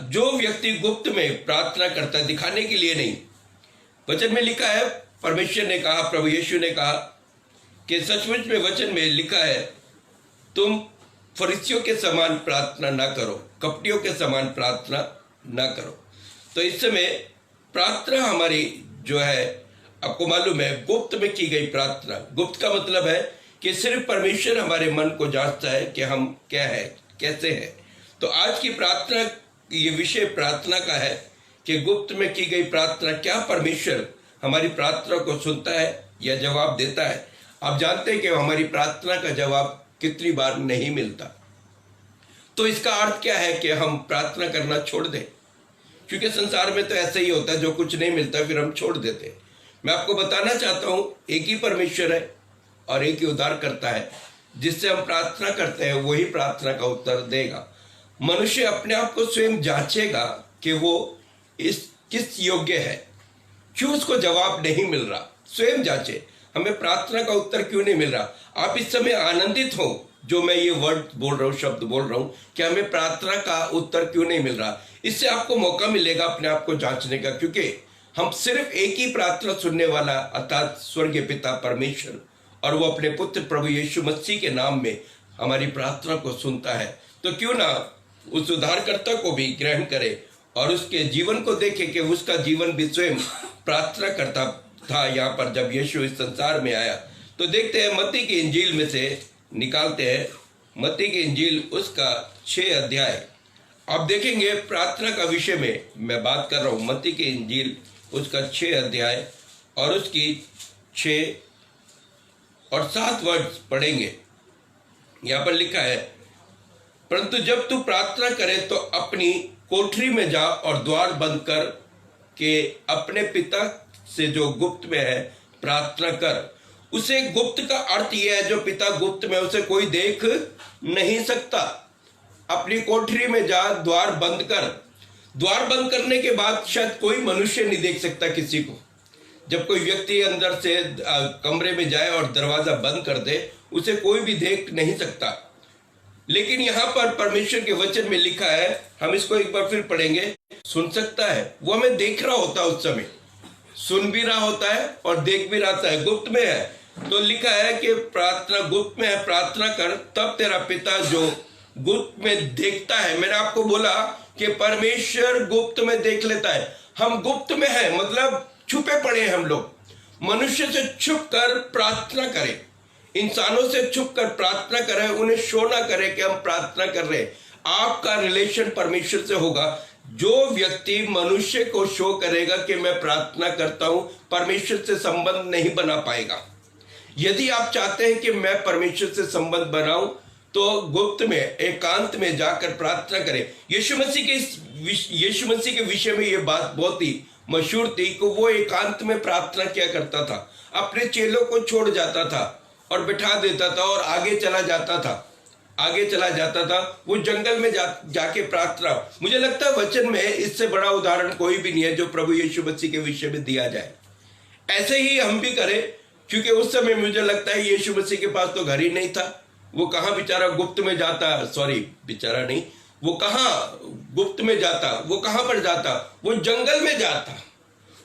जो व्यक्ति गुप्त में प्रार्थना करता है, दिखाने के लिए नहीं। वचन में लिखा है, परमेश्वर ने कहा, प्रभु यीशु ने कहा कि सचमुच में वचन में लिखा है, तुम फरीसियों के समान प्रार्थना ना करो, कपटियों के समान प्रार्थना ना करो। तो इस समय प्रार्थना हमारी जो है, आपको मालूम है, गुप्त में की गई प्रार्थना। गुप्त का मतलब है कि सिर्फ परमेश्वर हमारे मन को जांचता है कि हम क्या है, कैसे हैं। तो आज की प्रार्थना, ये विषय प्रार्थना का है कि गुप्त में की गई प्रार्थना, क्या परमेश्वर हमारी प्रार्थना को सुनता है या जवाब देता है। आप जानते हैं कि हमारी प्रार्थना का जवाब कितनी बार नहीं मिलता। तो इसका अर्थ क्या है कि हम प्रार्थना करना छोड़ दें, क्योंकि संसार में तो ऐसा ही होता है, जो कुछ नहीं मिलता फिर हम छोड़ देते हैं। मैं आपको बताना चाहता हूं, एक ही परमेश्वर है और एक ही उद्धार करता है। जिससे हम प्रार्थना करते हैं वही प्रार्थना का उत्तर देगा। मनुष्य अपने आप को स्वयं जांचेगा कि वो इस किस योग्य है, क्यों उसको जवाब नहीं मिल रहा। स्वयं जांचे, हमें प्रार्थना का उत्तर क्यों नहीं मिल रहा। आप इस समय आनंदित हो जो मैं ये वर्ड बोल रहा हूँ, शब्द बोल रहा हूँ कि हमें प्रार्थना का उत्तर क्यों नहीं मिल रहा। इससे आपको मौका मिलेगा अपने आप को जांचने का, क्योंकि हम सिर्फ एक ही प्रार्थना सुनने वाला अर्थात स्वर्गीय पिता परमेश्वर, और वो अपने पुत्र प्रभु यीशु मसीह के नाम में हमारी प्रार्थना को सुनता है। तो क्यों ना उस उद्धारकर्ता को भी ग्रहण करे और उसके जीवन को देखे कि उसका जीवन भी स्वयं प्रार्थना करता था। यहाँ पर जब यीशु इस संसार में आया, तो देखते हैं मत्ती की इंजील में से निकालते हैं, मत्ती की इंजील उसका 6 अध्याय। आप देखेंगे प्रार्थना का विषय में मैं बात कर रहा हूँ। मत्ती की इंजील उसका 6 अध्याय और उसकी 6 और 7 वर्ष पढ़ेंगे। यहाँ पर लिखा है, परंतु जब तू प्रार्थना करे तो अपनी कोठरी में जा और द्वार बंद कर के अपने पिता से जो गुप्त में है प्रार्थना कर। उसे गुप्त का अर्थ यह है, जो पिता गुप्त में, उसे कोई देख नहीं सकता। अपनी कोठरी में जा, द्वार बंद कर। द्वार बंद करने के बाद शायद कोई मनुष्य नहीं देख सकता किसी को। जब कोई व्यक्ति अंदर से कमरे में जाए और दरवाजा बंद कर दे, उसे कोई भी देख नहीं सकता। लेकिन यहाँ पर परमेश्वर के वचन में लिखा है, हम इसको एक बार फिर पढ़ेंगे, सुन सकता है। वो हमें देख रहा होता है, उस समय सुन भी रहा होता है और देख भी रहा है, गुप्त में है। तो लिखा है कि प्रार्थना गुप्त में है, प्रार्थना कर, तब तेरा पिता जो गुप्त में देखता है। मैंने आपको बोला कि परमेश्वर गुप्त में देख लेता है। हम गुप्त में है मतलब छुपे पड़े हैं। हम लोग मनुष्य से छुप कर प्रार्थना करें, इंसानों से छुप कर प्रार्थना करें, उन्हें शो ना करें कि हम प्रार्थना कर रहे हैं। आपका रिलेशन परमेश्वर से होगा। जो व्यक्ति मनुष्य को शो करेगा कि मैं प्रार्थना करता हूं, परमेश्वर से संबंध नहीं बना पाएगा। यदि आप चाहते हैं कि मैं परमेश्वर से संबंध बनाऊं, तो गुप्त में, एकांत में जाकर प्रार्थना करें। यीशु मसीह के विषय में यह बात बहुत ही मशहूर थी कि वो एकांत में प्रार्थना किया करता था। अपने चेलों को छोड़ जाता था और बिठा देता था और आगे चला जाता था। वो जंगल में जाके प्रार्थना। मुझे लगता है वचन में इससे बड़ा उदाहरण कोई भी नहीं है जो प्रभु यीशु मसीह के विषय में दिया जाए। ऐसे ही हम भी करें, क्योंकि उस समय मुझे लगता है यीशु मसीह के पास तो घर ही नहीं था। वो कहाँ बेचारा गुप्त में जाता, बेचारा नहीं, वो कहाँ गुप्त में जाता, वो कहाँ पर जाता, वो जंगल में जाता,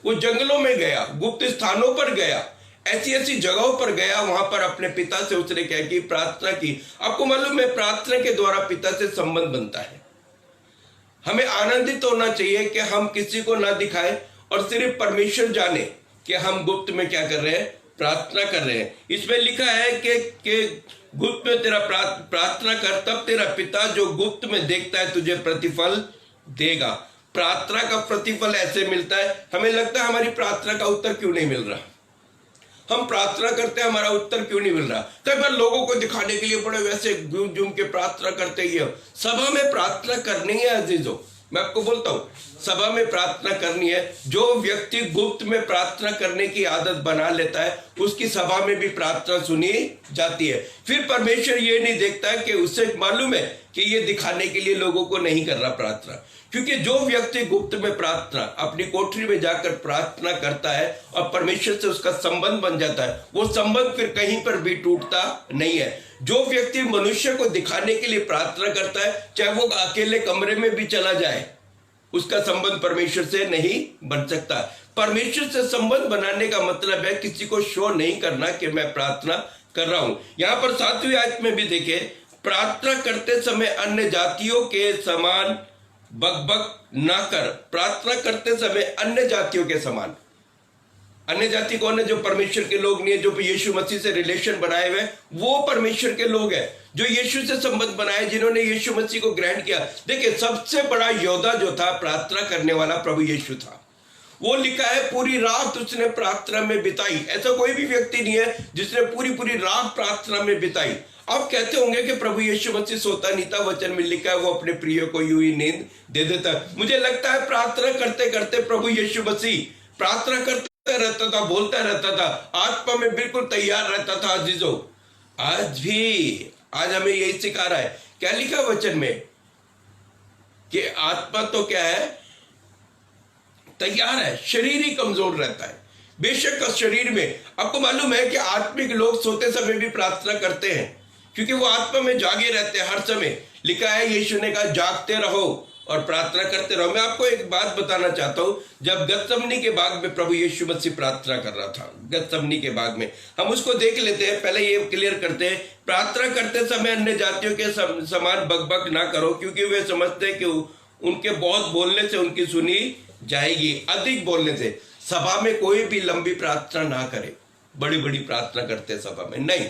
वो जंगलों में गया, गुप्त स्थानों पर गया, ऐसी जगहों पर गया। वहां पर अपने पिता से उसने क्या की, प्रार्थना की। आपको मालूम है, प्रार्थना के द्वारा पिता से संबंध बनता है। हमें आनंदित होना चाहिए कि हम किसी को ना दिखाएं और सिर्फ परमेश्वर जाने कि हम गुप्त में क्या कर रहे हैं, प्रार्थना कर रहे हैं। इसमें लिखा है कि गुप्त में तेरा प्रार्थना कर, तब तेरा पिता जो गुप्त में देखता है तुझे प्रतिफल देगा। प्रार्थना का प्रतिफल ऐसे मिलता है। हमें लगता है हमारी प्रार्थना का उत्तर क्यों नहीं मिल रहा। हम प्रार्थना करते हैं, हमारा उत्तर क्यों नहीं मिल रहा। कई बार लोगों को दिखाने के लिए बड़े वैसे झूम के प्रार्थना करते ही। सभा में प्रार्थना करनी है अजीजों, मैं आपको बोलता हूं, सभा में प्रार्थना करनी है। जो व्यक्ति गुप्त में प्रार्थना करने की आदत बना लेता है, उसकी सभा में भी प्रार्थना सुनी जाती है। फिर परमेश्वर ये नहीं देखता है कि उसे मालूम है कि ये दिखाने के लिए लोगों को नहीं कर रहा प्रार्थना। क्योंकि जो व्यक्ति गुप्त में प्रार्थना, अपनी कोठरी में जाकर प्रार्थना करता है और परमेश्वर से उसका संबंध बन जाता है, वो संबंध फिर कहीं पर भी टूटता नहीं है। जो व्यक्ति मनुष्य को दिखाने के लिए प्रार्थना करता है, चाहे वो अकेले कमरे में भी चला जाए, उसका संबंध परमेश्वर से नहीं बन सकता। परमेश्वर से संबंध बनाने का मतलब है किसी को शो नहीं करना कि मैं प्रार्थना कर रहा हूं। यहां पर 7वीं आयत में भी देखे, प्रार्थना करते समय अन्य जातियों के समान बकबक ना कर। प्रार्थना करते समय अन्य जातियों के समान, अन्य जाति कौन है? जो परमेश्वर के लोग नहीं है, जो यीशु मसीह से रिलेशन बनाए हुए, वो परमेश्वर के लोग हैं, जो यीशु से संबंध बनाए, जिन्होंने यीशु मसीह को ग्रहण किया। देखिए, सबसे बड़ा योद्धा जो था प्रार्थना करने वाला प्रभु यीशु था। वो लिखा है पूरी रात उसने प्रार्थना में बिताई। ऐसा कोई भी व्यक्ति नहीं है जिसने पूरी रात प्रार्थना में बिताई। आप कहते होंगे कि प्रभु यीशु मसीह सोता नहीं था, वचन में लिखा है वो अपने प्रिय को यूं ही नींद दे देता। मुझे लगता है प्रार्थना करते करते प्रभु यीशु मसीह प्रार्थना करता रहता था, बोलता रहता था, आत्मा में बिल्कुल तैयार रहता था। अजीजों, आज हमें यही सिखा रहा है। क्या लिखा वचन में कि आत्मा तो क्या है? तैयार है, शरीर ही कमजोर रहता है। बेशक शरीर में, आपको मालूम है कि आत्मिक लोग सोते समय भी प्रार्थना करते हैं, क्योंकि वो आत्मा में जागे रहते हैं हर समय। लिखा है, यीशु ने कहा जागते रहो और प्रार्थना करते रहो। मैं आपको एक बात बताना चाहता हूं, जब गतसमनी के बाग में प्रभु यीशु मसीह प्रार्थना कर रहा था, गतसमनी के बाग में, हम उसको देख लेते हैं। पहले ये क्लियर करते हैं, प्रार्थना करते समय अन्य जातियों के समान बकबक ना करो, क्योंकि वे समझते हैं कि उनके बहुत बोलने से उनकी सुनी जाएगी। अधिक बोलने से सभा में कोई भी लंबी प्रार्थना ना करे। बड़ी बड़ी प्रार्थना करते सभा में नहीं,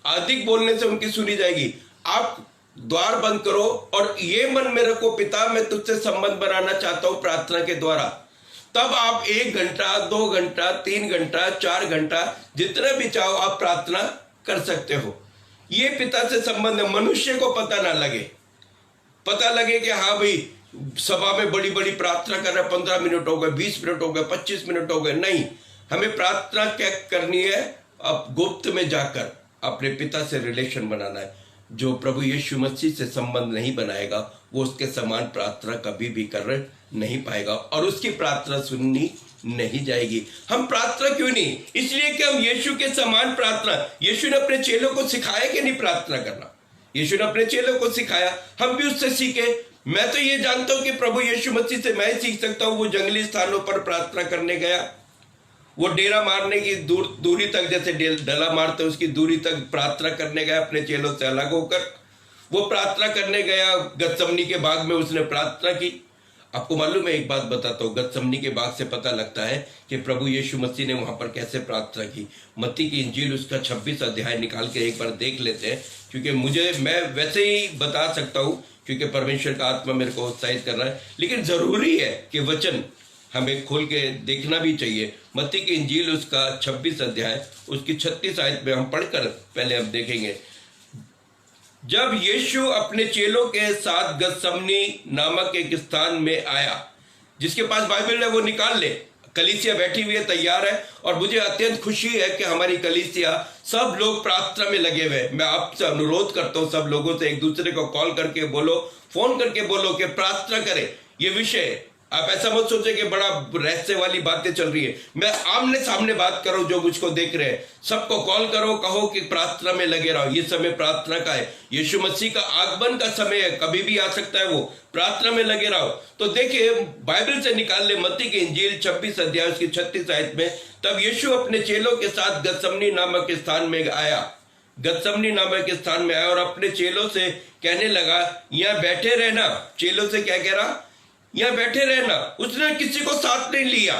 अधिक बोलने से उनकी सुनी जाएगी। आप द्वार बंद करो और ये मन में रखो, पिता मैं तुझसे संबंध बनाना चाहता हूं प्रार्थना के द्वारा। तब आप 1 घंटा, 2 घंटा, 3 घंटा, 4 घंटा, जितना भी चाहो आप प्रार्थना कर सकते हो। ये पिता से संबंध है। मनुष्य को पता ना लगे, पता लगे कि हाँ भाई सभा में बड़ी बड़ी प्रार्थना कर रहा है, 15 मिनट हो गए, 20 मिनट हो गए, 25 मिनट हो गए। नहीं, हमें प्रार्थना क्या करनी है? अब गुप्त में जाकर अपने पिता से रिलेशन बनाना है। जो प्रभु यीशु मसीह से संबंध नहीं बनाएगा, वो उसके समान प्रार्थना कभी भी कर नहीं पाएगा और उसकी प्रार्थना सुननी नहीं जाएगी। हम प्रार्थना क्यों नहीं? इसलिए कि हम यीशु के समान प्रार्थना, यीशु ने अपने चेलों को सिखाया कि नहीं प्रार्थना करना, यीशु ने अपने चेलों को सिखाया, हम भी उससे सीखे। मैं तो ये जानता हूं कि प्रभु यीशु मसीह से मैं सीख सकता हूं। वो जंगली स्थानों पर प्रार्थना करने गया, वो डेरा मारने की दूरी तक, जैसे डला मारते उसकी दूरी तक प्रार्थना करने गया अपने चेलों से अलग होकर। वो प्रार्थना करने गया, गतसमनी के बाग में उसने प्रार्थना की। आपको मालूम है, एक बात बताता हूँ, गतसमनी के बाग से पता लगता है कि प्रभु यीशु मसीह ने वहां पर कैसे प्रार्थना की। मत्ती की इंजील उसका 26 अध्याय निकाल के एक बार देख लेते हैं, क्योंकि मैं वैसे ही बता सकता हूँ क्योंकि परमेश्वर का आत्मा मेरे को उत्साहित कर रहा है, लेकिन जरूरी है कि वचन हमें खोल के देखना भी चाहिए। मत्ती की इंजील उसका 26 अध्याय उसकी 36 आयत में हम पढ़कर पहले हम देखेंगे। जब यीशु अपने चेलों के साथ गतसमनी नामक एक स्थान में आया, जिसके पास बाइबल है वो निकाल ले, कलीसिया बैठी हुई है, तैयार है, और मुझे अत्यंत खुशी है कि हमारी कलीसिया सब लोग प्रार्थना में लगे हुए। मैं आपसे अनुरोध करता हूं, सब लोगों से एक दूसरे को कॉल करके बोलो, फोन करके बोलो कि प्रार्थना करें। ये विषय आप ऐसा मत सोचे कि बड़ा रहस्य वाली बातें चल रही है। मैं आमने सामने बात करो, जो मुझको देख रहे हैं सबको कॉल करो, कहो कि प्रार्थना में लगे रहो। ये समय प्रार्थना का है, यीशु मसीह का आगमन का समय है, कभी भी आ सकता है, वो प्रार्थना में लगे रहो। तो देखिए, बाइबल से निकाल ले मत्ती की इंजील 26 अध्याय उसकी 36 आयत में, तब यीशु अपने चेलों के साथ गतसमनी नामक स्थान में आया, गतसमनी नामक स्थान में आया और अपने चेलों से कहने लगा, यहाँ बैठे रहना। चेलों से क्या कह रहा? यहाँ बैठे रहना। उसने किसी को साथ नहीं लिया,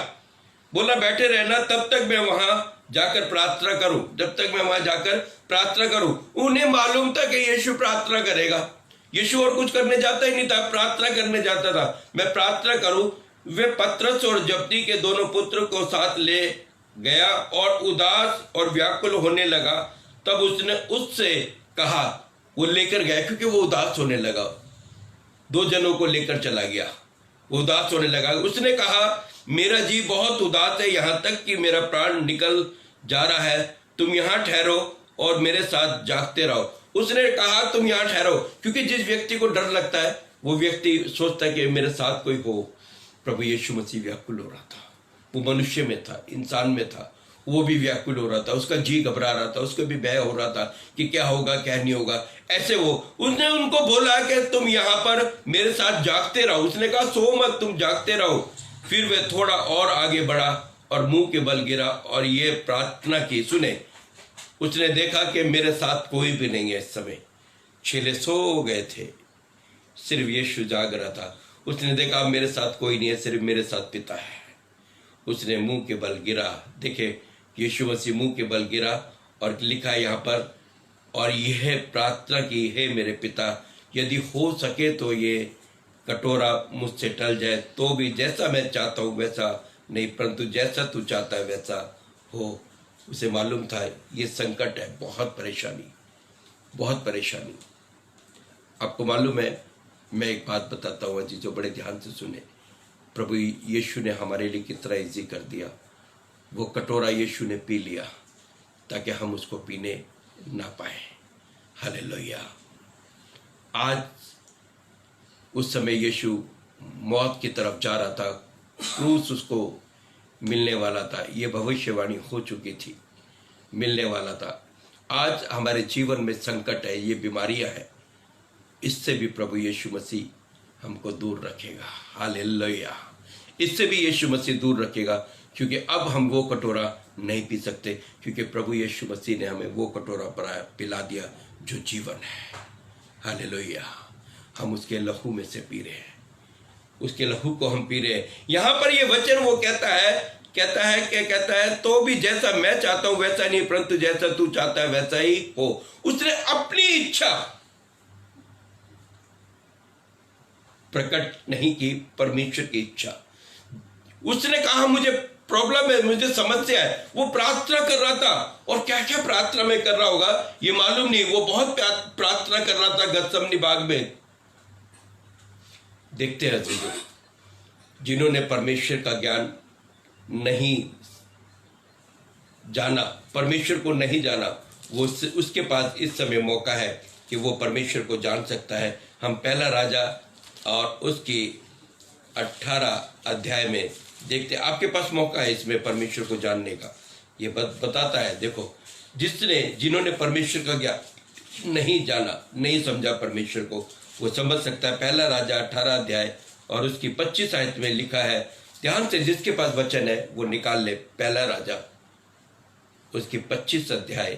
बोला बैठे रहना तब तक मैं वहां जाकर प्रार्थना करूं, जब तक मैं वहां जाकर प्रार्थना करूं। उन्हें मालूम था कि यीशु प्रार्थना करेगा। यीशु और कुछ करने जाता ही नहीं था, प्रार्थना करने जाता था। मैं प्रार्थना करूं। वे पतरस और जब्दी के दोनों पुत्र को साथ ले गया और उदास और व्याकुल होने लगा। तब उसने उससे कहा, वो लेकर गया क्योंकि वो उदास होने लगा, 2 जनों को लेकर चला गया, उदास होने लगा। उसने कहा, मेरा जी बहुत उदास है, यहां तक कि मेरा प्राण निकल जा रहा है। तुम यहां ठहरो और मेरे साथ जागते रहो। उसने कहा तुम यहां ठहरो, क्योंकि जिस व्यक्ति को डर लगता है वो व्यक्ति सोचता है कि मेरे साथ कोई हो। प्रभु यीशु मसीह व्याकुल हो रहा था, वो मनुष्य में था, इंसान में था, वो भी व्याकुल हो रहा था, उसका जी घबरा रहा था, उसको भी भय हो रहा था कि क्या होगा क्या नहीं होगा। ऐसे उसने उनको बोला कि तुम यहाँ पर मेरे साथ जागते रहो। उसने कहा सो मत, तुम जागते रहो। फिर वह थोड़ा और आगे बढ़ा और मुंह के बल गिरा और ये प्रार्थना की। सुने, उसने देखा कि मेरे साथ कोई भी नहीं है इस समय, चेले सो गए थे, सिर्फ यीशु जाग रहा था। उसने देखा मेरे साथ कोई नहीं है, सिर्फ मेरे साथ पिता है। उसने मुंह के बल गिरा। देखे, यीशु मसीह मुंह के बल गिरा और लिखा यहाँ पर, और यह प्रार्थना की, हे मेरे पिता, यदि हो सके तो ये कटोरा मुझसे टल जाए, तो भी जैसा मैं चाहता हूँ वैसा नहीं, परंतु जैसा तू चाहता है वैसा हो। उसे मालूम था ये संकट है, बहुत परेशानी, बहुत परेशानी। आपको मालूम है, मैं एक बात बताता हूँ जी, जो बड़े ध्यान से सुने। प्रभु यीशु ने हमारे लिए कितना इजी कर दिया। वो कटोरा यीशु ने पी लिया ताकि हम उसको पीने ना पाए। हालेलुया। आज उस समय यीशु मौत की तरफ जा रहा था, क्रूस उसको मिलने वाला था, ये भविष्यवाणी हो चुकी थी, मिलने वाला था। आज हमारे जीवन में संकट है, ये बीमारियां हैं, इससे भी प्रभु यीशु मसीह हमको दूर रखेगा। हालेलुया। इससे भी यीशु मसीह दूर रखेगा, क्योंकि अब हम वो कटोरा नहीं पी सकते, क्योंकि प्रभु यीशु मसीह ने हमें वो कटोरा पिला दिया जो जीवन है। हालेलुया। हम उसके लहू में से पी रहे हैं, उसके लहू को हम पी रहे हैं। यहां पर ये वचन वो कहता है तो भी जैसा मैं चाहता हूं वैसा नहीं, परंतु जैसा तू चाहता है वैसा ही हो। उसने अपनी इच्छा प्रकट नहीं की, परमेश्वर की इच्छा। उसने कहा मुझे प्रॉब्लम है, मुझे समस्या है। वो प्रार्थना कर रहा था, और क्या क्या प्रार्थना में कर रहा होगा ये मालूम नहीं। वो बहुत प्रार्थना कर रहा था गतसमनी बाग में। देखते हैं जिन्होंने परमेश्वर का ज्ञान नहीं जाना, परमेश्वर को नहीं जाना, वो उसके पास इस समय मौका है कि वो परमेश्वर को जान सकता है। हम पहला राजा और उसकी 18 अध्याय में देखते, आपके पास मौका है इसमें परमेश्वर को जानने का। ये बताता है, देखो, जिन्होंने परमेश्वर का ज्ञान नहीं जाना, नहीं समझा परमेश्वर को, वो समझ सकता है। पहला राजा 18 अध्याय और उसकी 25 आयत में लिखा है, ध्यान से जिसके पास वचन है वो निकाल ले। पहला राजा उसकी 25 अध्याय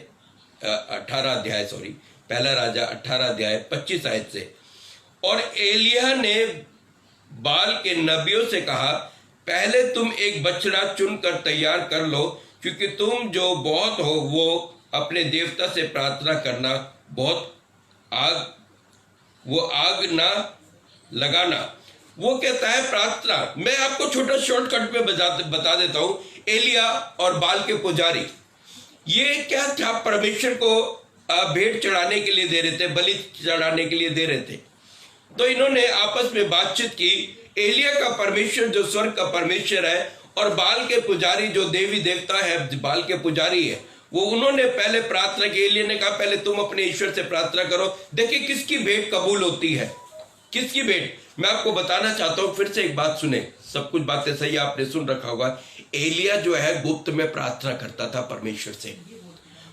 18 अध्याय सॉरी पहला राजा 18 अध्याय 25 आयत से। और एलिय्याह ने बाल के नबियों से कहा, पहले तुम एक बछड़ा चुनकर तैयार कर लो, क्योंकि तुम जो बहुत हो वो अपने देवता से प्रार्थना करना, बहुत आग ना लगाना। वो कहता है प्रार्थना। मैं आपको छोटा शॉर्टकट में बता देता हूं। एलिया और बाल के पुजारी, ये क्या था, परमेश्वर को भेंट चढ़ाने के लिए दे रहे थे, बलि चढ़ाने के लिए दे रहे थे। तो इन्होंने आपस में बातचीत की। एलिया का परमेश्वर जो स्वर्ग का परमेश्वर है, और बाल के पुजारी जो देवी देवता है, बाल के पुजारी है, वो उन्होंने पहले प्रार्थना की। एलिया ने कहा पहले तुम अपने ईश्वर से प्रार्थना करो। देखिए किसकी भेंट कबूल होती है, किसकी भेंट। मैं आपको बताना चाहता हूं, फिर से एक बात सुने, सब कुछ बातें सही आपने सुन रखा होगा। एलिया जो है गुप्त में प्रार्थना करता था परमेश्वर से।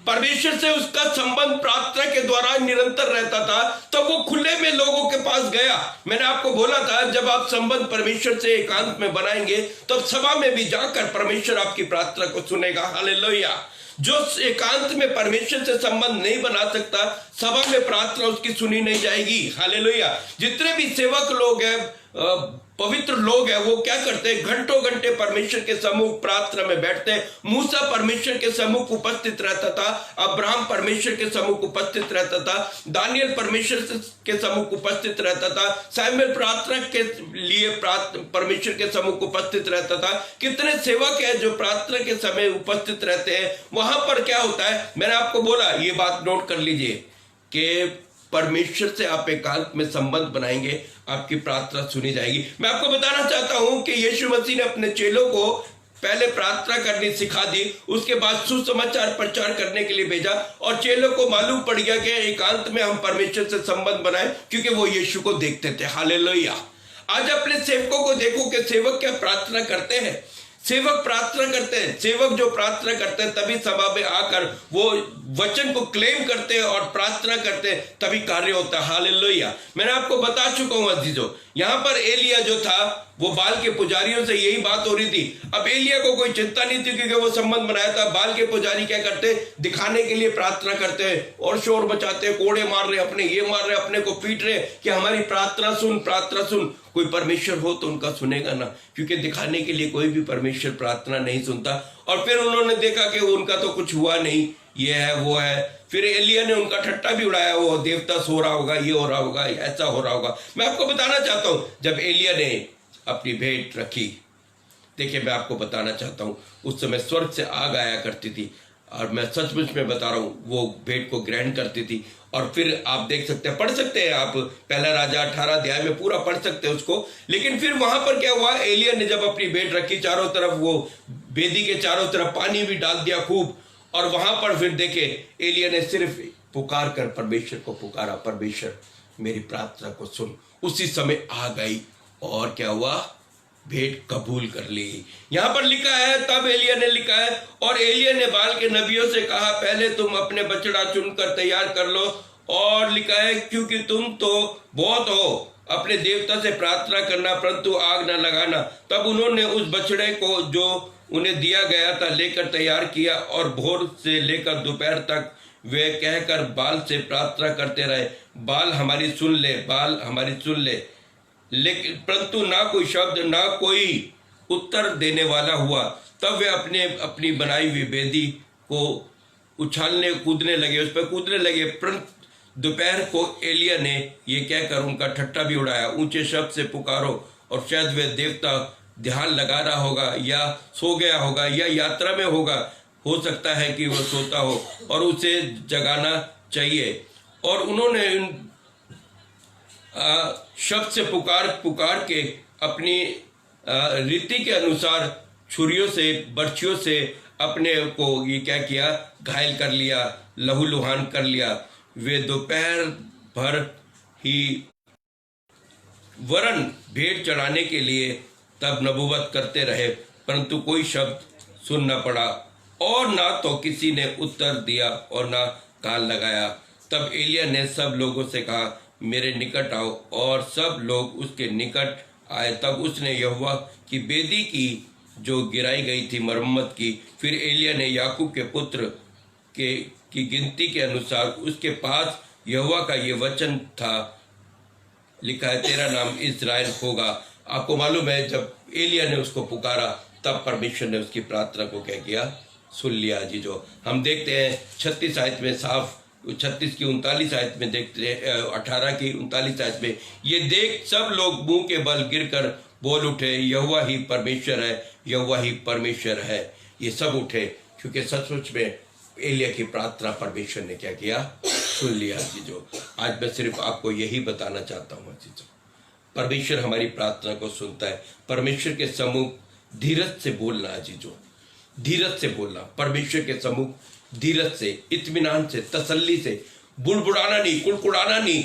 परमेश्वर से उसका संबंध प्रार्थना के द्वारा निरंतर रहता था। तो वो खुले में लोगों के पास गया। मैंने आपको बोला था, जब आप संबंध परमेश्वर से एकांत में बनाएंगे तो सभा में भी जाकर परमेश्वर आपकी प्रार्थना को सुनेगा। हालेलुया। जो एकांत में परमेश्वर से संबंध नहीं बना सकता, सभा में प्रार्थना उसकी सुनी नहीं जाएगी। हालेलुया। जितने भी सेवक लोग हैं, पवित्र लोग हैं, वो क्या करते हैं, घंटों घंटे परमेश्वर के सम्मुख प्रार्थना में बैठते हैं। मूसा परमेश्वर के सम्मुख उपस्थित रहता था, अब्राहम परमेश्वर के सम्मुख उपस्थित रहता था, दानियल परमेश्वर के सम्मुख उपस्थित रहता था, सैमुएल प्रार्थना के लिए परमेश्वर के सम्मुख उपस्थित रहता था। कितने सेवक हैं जो प्रार्थना के समय उपस्थित रहते हैं। वहां पर क्या होता है, मैंने आपको बोला, ये बात नोट कर लीजिए कि परमेश्वर से आप एकांत में संबंध बनाएंगे, आपकी प्रार्थना सुनी जाएगी। मैं आपको बताना चाहता हूं कि यीशु मसीह ने अपने चेलों को पहले प्रार्थना करनी सिखा दी, उसके बाद सुसमाचार प्रचार करने के लिए भेजा, और चेलों को मालूम पड़ गया कि एकांत में हम परमेश्वर से संबंध बनाए, क्योंकि वो यीशु को देखते थे। हालेलुया। आज अपने सेवकों को देखो कि सेवक क्या प्रार्थना करते हैं। सेवक प्रार्थना करते हैं, सेवक जो प्रार्थना करते हैं तभी सभा में आकर वो वचन को क्लेम करते हैं और प्रार्थना करते हैं, तभी कार्य होता है। हालेलुया। मैंने आपको बता चुका हूं अजीजों, यहां पर एलिया जो था वो बाल के पुजारियों से यही बात हो रही थी। अब एलिया को कोई चिंता नहीं थी क्योंकि वो संबंध बनाया था। बाल के पुजारी क्या करते, दिखाने के लिए प्रार्थना करते हैं और शोर बचाते हैं, कोड़े मार रहे अपने, ये मार रहे अपने को, पीट रहे कि हमारी प्रार्थना सुन, प्रार्थना सुन। कोई परमेश्वर हो तो उनका सुनेगा ना, क्योंकि दिखाने के लिए कोई भी परमेश्वर प्रार्थना नहीं सुनता। और फिर उन्होंने देखा कि उनका तो कुछ हुआ नहीं, ये है वो है। फिर एलिया ने उनका ठट्टा भी उड़ाया, वो देवता सो रहा होगा, ये हो रहा होगा, ऐसा हो रहा होगा। मैं आपको बताना चाहता हूं, जब एलिया ने अपनी भेंट रखी, देखिए मैं आपको बताना चाहता हूं, उस समय स्वर्ग से आग आया करती थी, और मैं सचमुच में बता रहा हूं, वो भेंट को ग्रहण करती थी। और फिर आप देख सकते हैं, पढ़ सकते हैं आप, पहला राजा 18 अध्याय में पूरा पढ़ सकते हैं उसको। लेकिन फिर वहां पर क्या हुआ, एलिया ने जब अपनी भेंट रखी, चारों तरफ वो वेदी के चारों तरफ पानी भी डाल दिया खूब, और वहां पर फिर देखे एलिया ने सिर्फ पुकार कर परमेश्वर को पुकारा, परमेश्वर मेरी प्रार्थना को सुन। उसी समय आग आई और क्या हुआ, भेंट कबूल कर ली। यहां पर लिखा है, तब एलिया ने लिखा है, और एलिया ने बाल के नबियों से कहा, पहले तुम अपने बछड़ा चुनकर तैयार कर लो। और लिखा है, क्योंकि तुम तो बहुत हो, अपने देवता से प्रार्थना करना, परंतु आग न लगाना। तब उन्होंने उस बछड़े को जो उन्हें दिया गया था लेकर तैयार किया, और भोर से लेकर दोपहर तक वे कहकर बाल से प्रार्थना करते रहे, बाल हमारी सुन ले, बाल हमारी सुन ले। लेकिन परंतु ना कोई शब्द, ना कोई उत्तर देने वाला हुआ। तब वे अपनी बनाई हुई वेदी को उछालने कूदने लगे, उस पर कूदने लगे। परंतु दोपहर को एलिया ने ये कहकर उनका ठट्टा भी उड़ाया, ऊंचे शब्द से पुकारो। और शायद वे देवता ध्यान लगा रहा होगा, या सो गया होगा, या यात्रा में होगा, हो सकता है कि वह सोता हो, और उसे जगाना चाहिए। और उन्होंने शब्द से पुकार के अपनी रीति के अनुसार छुरियों से, बर्छियों से अपने को ये क्या किया, घायल कर लिया, लहूलुहान कर लिया। वे दोपहर भर ही वरन भेंट चढ़ाने के लिए तब नबूवत करते रहे, परंतु कोई शब्द सुन न पड़ा, और ना तो किसी ने उत्तर दिया और ना कान लगाया। तब एलिया ने सब लोगों से कहा, मेरे निकट आओ। और सब लोग उसके निकट आए। तब उसने यहोवा की वेदी की जो गिराई गई थी मरम्मत की। फिर एलिया ने याकूब के पुत्र की गिनती के अनुसार, उसके पास यहोवा का ये वचन था, लिखा है, तेरा नाम इस्राएल होगा। आपको मालूम है, जब एलिया ने उसको पुकारा तब परमेश्वर ने उसकी प्रार्थना को क्या किया, सुन लिया। जी जो हम देखते हैं 36 आयत में साफ, 36 की 39 आयत में देखते हैं, 18 की 39 आयत में, ये देख सब लोग मुंह के बल गिरकर बोल उठे, यहोवा ही परमेश्वर है, यहोवा ही परमेश्वर है। ये सब उठे क्योंकि सचमुच में एलिया की प्रार्थना परमेश्वर ने क्या किया, सुन लिया। जी जो आज मैं सिर्फ आपको यही बताना चाहता हूँ चीजों, परमेश्वर हमारी प्रार्थना को सुनता है। परमेश्वर के सम्मुख धीरज से बोलना, जी जो धीरज से बोलना, परमेश्वर के सम्मुख धीरज से, इत्मीनान से, तसल्ली से, बुड़बुड़ाना नहीं, कुड़कुड़ाना नहीं,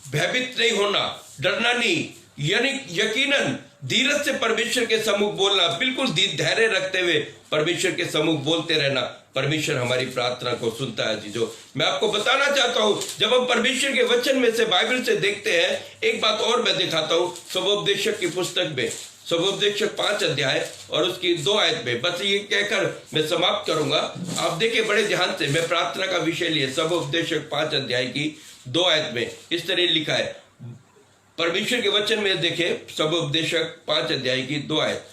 भयभीत नहीं होना, डरना नहीं, यानी यकीनन धीरज से परमेश्वर के सम्मुख बोलना, बिल्कुल धैर्य रखते हुए परमेश्वर के सम्मुख बोलते रहना। परमेश्वर हमारी प्रार्थना को सुनता है। जी जो मैं आपको बताना चाहता हूं, जब हम परमेश्वर के वचन में से, बाइबल से देखते हैं, एक बात और मैं दिखाता हूं, सबोपदेशक की पुस्तक में, सबोपदेशक 5 अध्याय और उसकी 2 आयत में, बस ये कहकर मैं समाप्त करूंगा। आप देखिए बड़े ध्यान से, मैं प्रार्थना का विषय लिए, सबोपदेशक 5 अध्याय की 2 आयत में इस तरह लिखा है, परमेश्वर के वचन में देखे, सबोपदेशक 5 अध्याय की 2 आयत,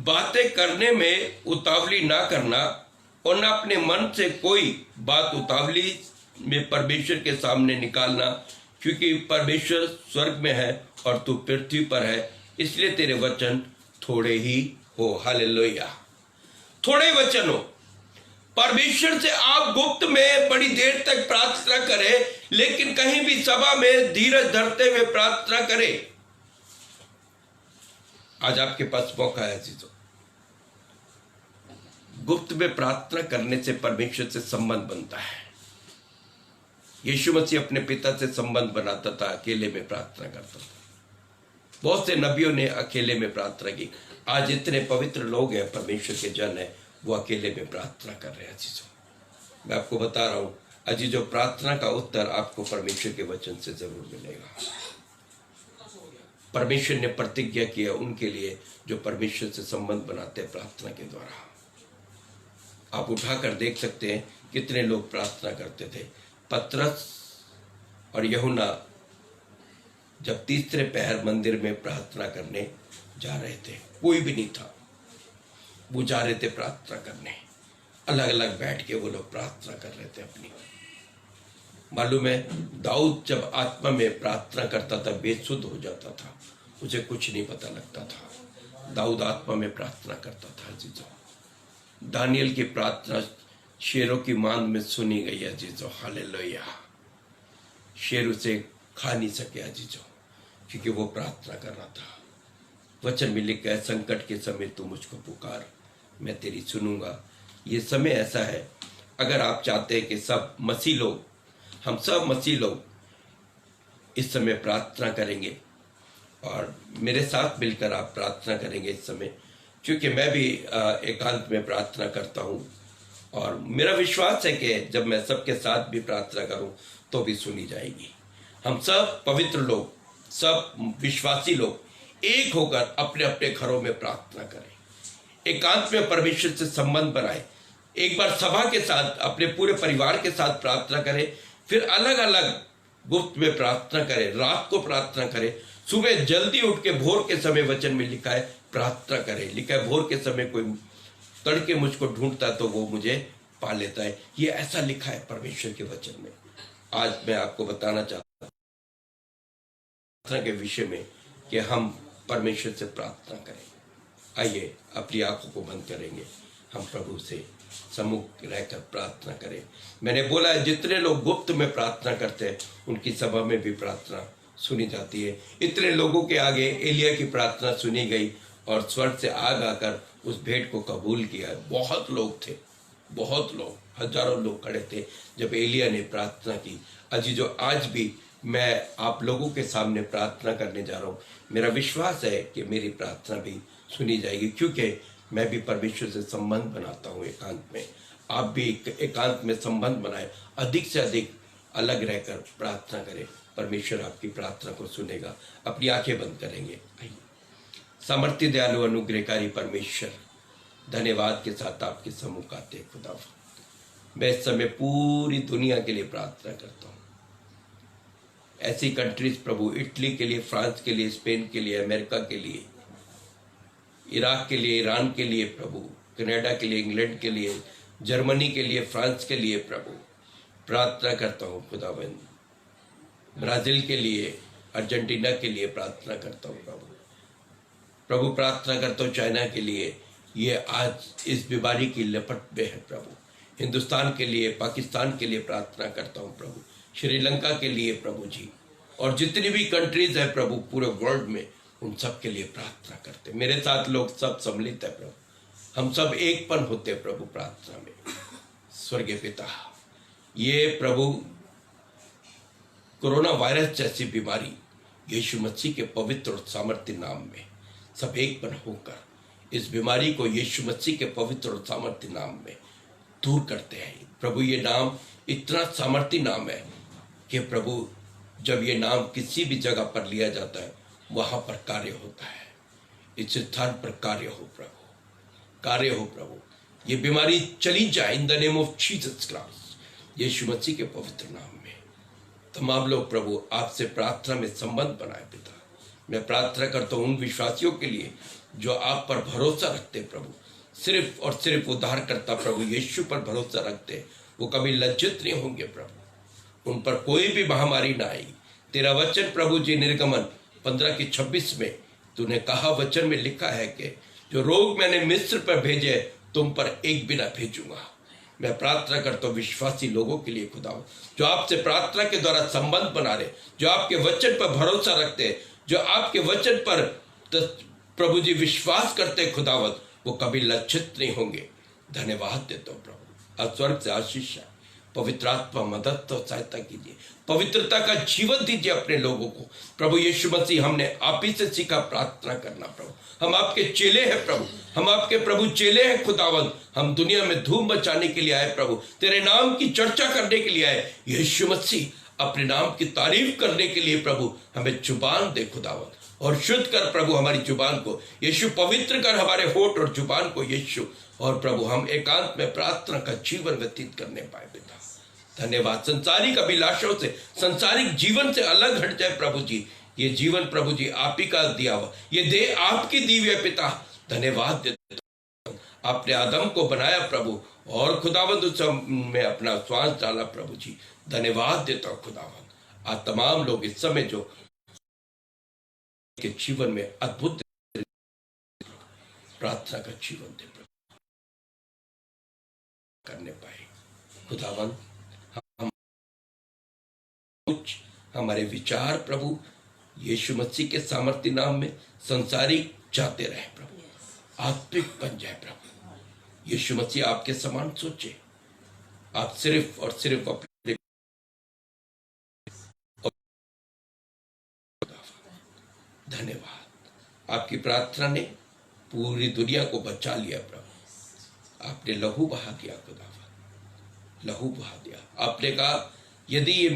बातें करने में उतावली ना करना, और न अपने मन से कोई बात उतावली में परमेश्वर के सामने निकालना, क्योंकि परमेश्वर स्वर्ग में है और तू पृथ्वी पर है, इसलिए तेरे वचन थोड़े ही हो। हालेलुया। थोड़े वचन हो। परमेश्वर से आप गुप्त में बड़ी देर तक प्रार्थना करें, लेकिन कहीं भी सभा में धीरज धरते हुए प्रार्थना करें। आज आपके पास मौका है चीजों, गुप्त में प्रार्थना करने से परमेश्वर से संबंध बनता है। यीशु मसीह अपने पिता से संबंध बनाता था, अकेले में प्रार्थना करता था। बहुत से नबियों ने अकेले में प्रार्थना की। आज इतने पवित्र लोग हैं, परमेश्वर के जन हैं, वो अकेले में प्रार्थना कर रहे हैं। अजीजों, मैं आपको बता रहा हूँ अजीजों, प्रार्थना का उत्तर आपको परमेश्वर के वचन से जरूर मिलेगा। परमेश्वर ने प्रतिज्ञा किया उनके लिए जो परमेश्वर से संबंध बनाते हैं प्रार्थना के द्वारा। आप उठाकर देख सकते हैं कितने लोग प्रार्थना करते थे। पतरस और यूहन्ना जब तीसरे पहर मंदिर में प्रार्थना करने जा रहे थे, कोई भी नहीं था, वो जा रहे थे प्रार्थना करने। अलग अलग बैठ के वो लोग प्रार्थना कर रहे थे अपनी। मालूम है, दाऊद जब आत्मा में प्रार्थना करता था बेसुध हो जाता था, उसे कुछ नहीं पता लगता था। दाऊद आत्मा में प्रार्थना करता था। अजीजों, दानियल की प्रार्थना शेरों की मांद में सुनी गई। अजीजों, हालेलुया। शेर उसे खा नहीं सके अजीजों, क्योंकि वो प्रार्थना कर रहा था। वचन में लिखा है, संकट के समय तू मुझको पुकार, मैं तेरी सुनूंगा। ये समय ऐसा है, अगर आप चाहते हैं कि सब मसीह लोग, हम सब मसीह लोग इस समय प्रार्थना करेंगे और मेरे साथ मिलकर आप प्रार्थना करेंगे इस समय, क्योंकि मैं भी एकांत में प्रार्थना करता हूँ और मेरा विश्वास है कि जब मैं सबके साथ भी प्रार्थना करूँ तो भी सुनी जाएगी। हम सब पवित्र लोग, सब विश्वासी लोग एक होकर अपने अपने घरों में प्रार्थना करें, एकांत में परमेश्वर से संबंध बनाए। एक बार सभा के साथ, अपने पूरे परिवार के साथ प्रार्थना करें, फिर अलग अलग गुप्त में प्रार्थना करें, रात को प्रार्थना करें, सुबह जल्दी उठ के भोर के समय वचन में लिखा है प्रार्थना करें। लिखा है भोर के समय कोई तड़के मुझको ढूंढता तो वो मुझे पा लेता है। ये ऐसा लिखा है परमेश्वर के वचन में। आज मैं आपको बताना चाहता हूं प्रार्थना के विषय में कि हम परमेश्वर से प्रार्थना करें। आइए अपनी आंखों को बंद करेंगे, हम प्रभु से सम्मुख रहकर प्रार्थना करें। मैंने बोला है जितने लोग गुप्त में प्रार्थना करते हैं उनकी सभा में भी प्रार्थना सुनी जाती है। इतने लोगों के आगे एलिया की प्रार्थना सुनी गई और स्वर्ग से आग आकर उस भेंट को कबूल किया। बहुत लोग थे, बहुत लोग, हजारों लोग खड़े थे जब एलिया ने प्रार्थना की। अजीजों, आज भी मैं आप लोगों के सामने प्रार्थना करने जा रहा हूँ। मेरा विश्वास है कि मेरी प्रार्थना भी सुनी जाएगी, क्योंकि मैं भी परमेश्वर से संबंध बनाता हूँ एकांत में। आप भी एकांत में संबंध बनाए, अधिक से अधिक अलग रहकर प्रार्थना करें। परमेश्वर आपकी प्रार्थना को सुनेगा। अपनी आंखें बंद करेंगे। आइए। सामर्थ्य, दयालु, अनुग्रहकारी परमेश्वर, धन्यवाद के साथ आपके सम्मुख आते हैं खुदा। मैं इस समय पूरी दुनिया के लिए प्रार्थना करता हूँ। ऐसी कंट्रीज प्रभु, इटली के लिए, फ्रांस के लिए, स्पेन के लिए, अमेरिका के लिए, इराक के लिए, ईरान के लिए प्रभु, कनाडा के लिए, इंग्लैंड के लिए, जर्मनी के लिए, फ्रांस के लिए प्रभु प्रार्थना करता हूँ खुदावंद। ब्राजील के लिए, अर्जेंटीना के लिए प्रार्थना करता हूँ प्रभु प्रार्थना करता हूँ चाइना के लिए। ये आज इस बीमारी की लपट में है प्रभु। हिंदुस्तान के लिए, पाकिस्तान के लिए प्रार्थना करता हूँ प्रभु, श्रीलंका के लिए प्रभु जी, और जितनी भी कंट्रीज है प्रभु पूरे वर्ल्ड में, उन सब के लिए प्रार्थना करते। मेरे साथ लोग सब सम्मिलित है प्रभु, हम सब एकपन होते प्रभु प्रार्थना में। स्वर्गीय पिता, ये प्रभु कोरोना वायरस जैसी बीमारी यीशु मसीह के पवित्र और सामर्थ्य नाम में सब एकपन होकर इस बीमारी को यीशु मसीह के पवित्र और सामर्थ्य नाम में दूर करते हैं प्रभु। ये नाम इतना सामर्थ्य नाम है कि प्रभु जब ये नाम किसी भी जगह पर लिया जाता है वहां पर कार्य होता है। इस स्थान पर कार्य हो प्रभु, कार्य हो प्रभु। ये बीमारी चली जाए in the name of Jesus Christ, यीशु मसीह के पवित्र नाम में। तमाम लोग प्रभु आपसे प्रार्थना में संबंध बनाए पिता। मैं प्रार्थना करता हूँ उन विश्वासियों के लिए जो आप पर भरोसा रखते प्रभु, सिर्फ और सिर्फ उद्धारकर्ता प्रभु यीशु पर भरोसा रखते, वो कभी लज्जित नहीं होंगे प्रभु। उन पर कोई भी महामारी ना आई। तेरा वचन प्रभु जी निर्गमन 15:26 में तूने कहा, वचन में लिखा है कि जो रोग मैंने मिस्र पर भेजे तुम पर एक भी ना भेजूंगा। मैं प्रार्थना करता हूँ विश्वासी लोगों के लिए खुदा, जो आपसे प्रार्थना के द्वारा संबंध बना रहे, जो आपके वचन पर भरोसा रखते, जो आपके वचन पर प्रभु जी विश्वास करते खुदावत, वो कभी लज्जित नहीं होंगे। धन्यवाद देता हूँ प्रभु। आज स्वर्ग से आशीष है, पवित्र आत्मा मदद और सहायता कीजिए, पवित्रता का जीवन दीजिए अपने लोगों को। प्रभु यीशु मसीह, हमने आप ही से सीखा प्रार्थना करना प्रभु। हम आपके चेले हैं प्रभु, हम आपके प्रभु चेले हैं खुदावंद। हम दुनिया में धूम मचाने के लिए आए प्रभु, तेरे नाम की चर्चा करने के लिए आए। यीशु मसीह, अपने नाम की तारीफ करने के लिए प्रभु हमें जुबान दे खुदावंद, और शुद्ध कर प्रभु हमारी जुबान को। यीशु, पवित्र कर हमारे होठ और जुबान को यीशु। और प्रभु हम एकांत में प्रार्थना का जीवन व्यतीत करने पाए पिता। धन्यवाद। संसारिक अभिलाषाओं से, संसारिक जीवन से अलग हट जाए प्रभु जी। ये जीवन प्रभु जी आप ही का दिया हुआ, ये देह आपकी दी हुई है पिता। धन्यवाद देता हूं। आपने आदम को बनाया प्रभु, और खुदावंद उस में अपना श्वास डाला प्रभु जी। धन्यवाद देता हूं खुदावंद। आज तमाम लोग इस समय जो के जीवन में अद्भुत प्रार्थना का जीवन दे प्रभु करने पाए खुदावंद। हम कुछ हमारे विचार प्रभु यीशु मसीह के सामर्थ्य नाम में संसारिक जाते रहे प्रभु, आत्मिक बन जाए प्रभु। यीशु मसीह आपके समान सोचे, आप सिर्फ और सिर्फ अपने धन्यवाद। आपकी प्रार्थना ने पूरी दुनिया को बचा लिया प्रभु। आपने लहू बहा दिया खुदावंद, लहू बहा दिया। आपने कहा यदि ये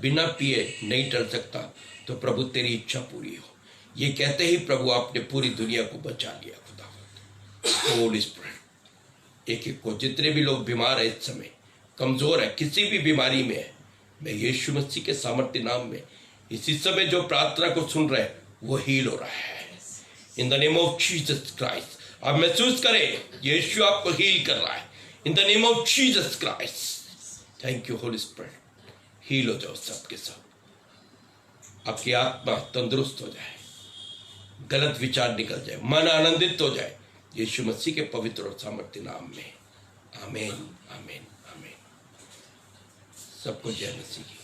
बिना पिए नहीं टल सकता तो प्रभु तेरी इच्छा पूरी हो। ये कहते ही प्रभु आपने पूरी दुनिया को बचा लिया खुदावंद। होली स्पिरिट, एक एक को, जितने भी लोग बीमार है इस समय, कमजोर है, किसी भी बीमारी में है, मैं यीशु मसीह के सामर्थ्य नाम में इसी समय जो प्रार्थना को सुन रहे हैं वो हील हो रहा है in the name of Jesus Christ. आप महसूस करें यीशु आपको हील कर रहा है in the name of Jesus Christ. Thank you Holy Spirit. Heal हो जाओ सबके सब। आपकी आत्मा तंदुरुस्त हो जाए, गलत विचार निकल जाए, मन आनंदित हो जाए यीशु मसीह के पवित्र और सामर्थ्य नाम में। आमीन, आमीन, आमीन। सबको जय मसीह की।